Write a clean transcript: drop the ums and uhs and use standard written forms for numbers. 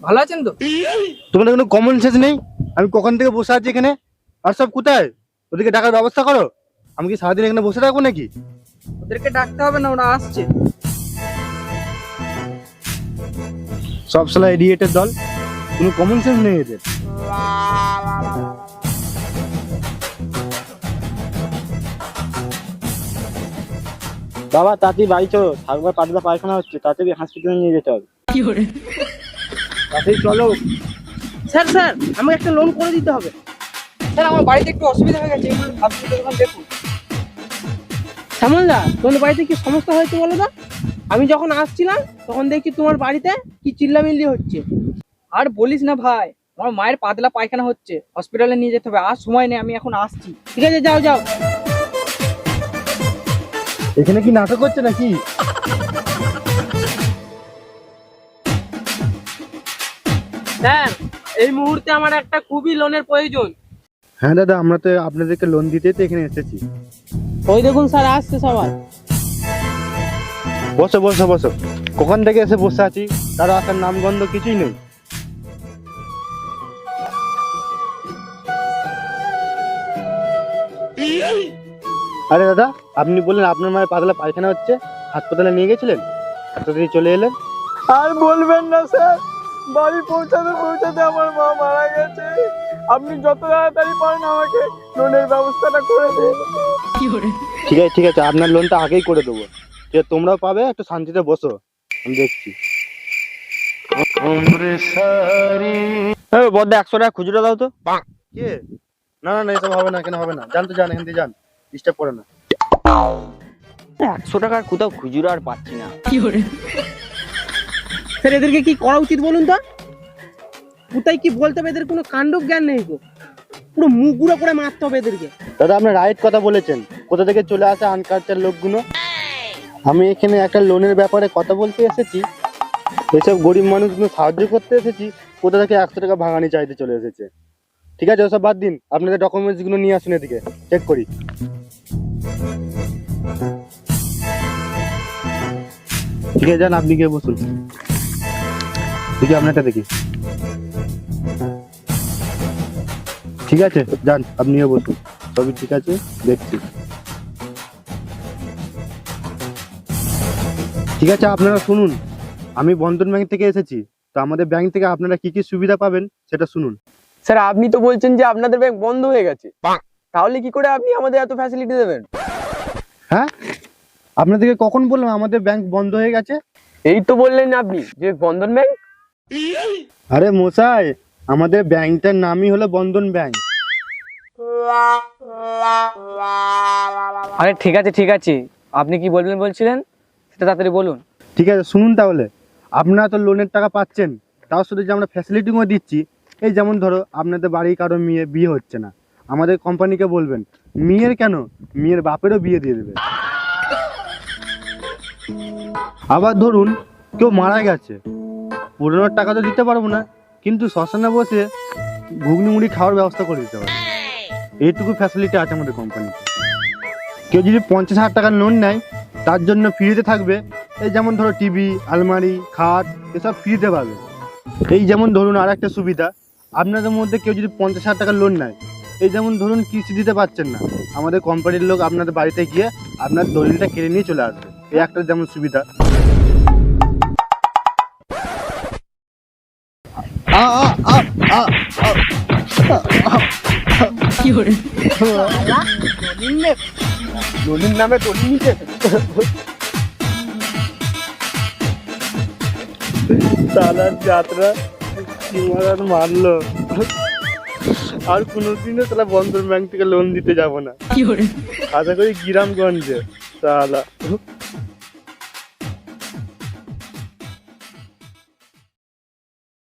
ভালো আছেন তো? তোমাদের কোনো কমন সেন্স নেই? আমি কখন থেকে বসে আছি এখানে, আর সব কোথায়? ওদেরকে ডাকার ব্যবস্থা করো। আমি কি সারাদিন এখানে বসে থাকবো নাকি? ওদেরকে ডাকতে হবে না, ওরা আসছে। সব সালা এডিয়েটের দল, কোনো কমন সেন্স নেই এদের। বাবা তাড়াতাড়ি বাড়ি চলো, থাকবার পাতলা পায়খানা হচ্ছে, তাড়াতাড়ি হসপিটালে নিয়ে যেতে হবে। তাড়াতাড়ি চলো। স্যার স্যার, আমাকে একটা লোন করে দিতে হবে। স্যার আমার বাড়িতে একটু অসুবিধা হয়ে গেছে, আপনি দেখুন। শ্যামলদা, তোমার বাড়িতে কি সমস্যা হয়েছে বলো তো? আমি যখন আসছিলাম তখন দেখি তোমার বাড়িতে কি চিল্লামিল্লি হচ্ছে। আর বলিস না ভাই, আমার মায়ের পাতলা পায়খানা হচ্ছে, হসপিটালে নিয়ে যেতে হবে। আর সময় নেই, আমি এখন আসছি। ঠিক আছে, যাও যাও। এখানে কি নাটক হচ্ছে নাকি? স্যার, এই মুহূর্তে আমার একটা খুবই লোনের প্রয়োজন। হ্যাঁ দাদা, আমরা তো আপনাদেরকে লোন দিতেই তো এখানে এসেছি। ওই দেখুন স্যার, আসছে সবাই। বসো বসো বসো। কখন থেকে এসে বসে আছি, তার আসার নামগন্ধ কিছুই নেই। আরে দাদা, আপনি বললেন আপনার মায়ের পাতলা পায়খানা হচ্ছে, হাসপাতালে নিয়ে গেছিলেন, হাসপাতালে চলে এলেন। আর বলবেন না স্যার, বাড়ি পৌঁছাতে পৌঁছাতে আমার মা মারা গেছে। আপনি যত তাড়াতাড়ি পারেন আমাকে লোনের ব্যবস্থাটা করে দিন। ঠিক আছে ঠিক আছে, আপনার লোনটা আগেই করে দেবো। ঠিক আছে, তোমরাও পাবে, একটু শান্তিতে বসো, আমি দেখছি। বড় 100 টাকা খুচরো দাও তো। কে? না না না, এসব হবে না, কেন হবে না? জান তো, যান এখান থেকে যান, ডিস্টার্ব করে না। 100 টাকার কোথাও খুচরো আর পাচ্ছি না। স্যার এদেরকে কি করা উচিত বলুন তো? কোথায় কি বলতে হবে, এদের কোনো কাণ্ড জ্ঞান নেই গো। পুরো মুখ গুঁড়ো করে মারতে হবে এদেরকে। দাদা, আপনি রাইট কথা বলেছেন। কোথা থেকে চলে আসে আনকালচার লোকগুলো। আমি এখানে একটা লোনের ব্যাপারে কথা বলতে এসেছি, এসব গরিব মানুষগুলো সাহায্য করতে এসেছি, কোথা থেকে 100 টাকা ভাঙানি চাইতে চলে এসেছে। ঠিক আছে, ওসব বাদ দিন, আপনাদের ডকুমেন্টস গুলো নিয়ে আসুন, এদিকে চেক করি। ঠিক আছে, যান আপনি গিয়ে বসুন। দেখি আপনারটা দেখি। ঠিক আছে, যান আপনিও বসুন, সবই ঠিক আছে, দেখছি। ঠিক আছে, আপনারা শুনুন। আমি বন্ধন ব্যাংক থেকে এসেছি, তো আমাদের ব্যাংক থেকে আপনারা কি কি সুবিধা পাবেন সেটা শুনুন। স্যার, আপনি তো বলছেন যে আপনাদের ব্যাংক বন্ধ হয়ে গেছে, তাহলে কি করে আপনি আমাদের এত ফ্যাসিলিটি দেবেন? হ্যাঁ, আপনাদেরকে কখন বললাম আমাদের ব্যাংক বন্ধ হয়ে গেছে? এই তো বললেন আপনি যে বন্ধন ব্যাংক। আরে মশাই, আমাদের ব্যাংকটার নামই হলো বন্ধন ব্যাংক। আরে ঠিক আছে, আপনি কি বলবেন বলছিলেন সেটা তাড়াতাড়ি বলুন। ঠিক আছে, শুনুন তাহলে। আপনারা তো লোনের টাকা পাচ্ছেন, তার সাথে যে আমরা ফ্যাসিলিটিও দিচ্ছি। এই যেমন ধরো, আপনাদের বাড়ি কারো মেয়ে বিয়ে হচ্ছে না, আমাদের কোম্পানিকে বলবেন, মেয়ের কেন, মেয়ের বাপেরও বিয়ে দিয়ে দেবে। আবার ধরুন কেউ মারা গেছে, পুরোনোর টাকা তো দিতে পারবো না, কিন্তু শ্মশানে বসে ঘুগনি মুড়ি খাওয়ার ব্যবস্থা করে দিতে পারবো। এইটুকু ফ্যাসিলিটি আছে আমাদের কোম্পানিতে। কেউ যদি 50,000 টাকার লোন নেয়, তার জন্য ফ্রিতে থাকবে, এই যেমন ধরো টিভি, আলমারি, খাট, এসব ফ্রিতে পাবে। এই যেমন ধরুন আর একটা সুবিধা, আপনাদের মধ্যে কেউ যদি 50,000 টাকার লোন নেয়, এই যেমন ধরুন কিস্তি দিতে পারছেন না, আমাদের কোম্পানির লোক আপনাদের বাড়িতে গিয়ে আপনার দলিলটা কেড়ে নিয়ে চলে আসবে। এই একটা যেমন সুবিধা। দলিল নামে দলিল নিতে সালার যাত্রা কি মারলো। আর কোনোদিনও তাহলে বন্ধন ব্যাংক থেকে লোন দিতে যাব না, আশা করি গ্রামগঞ্জে সালা।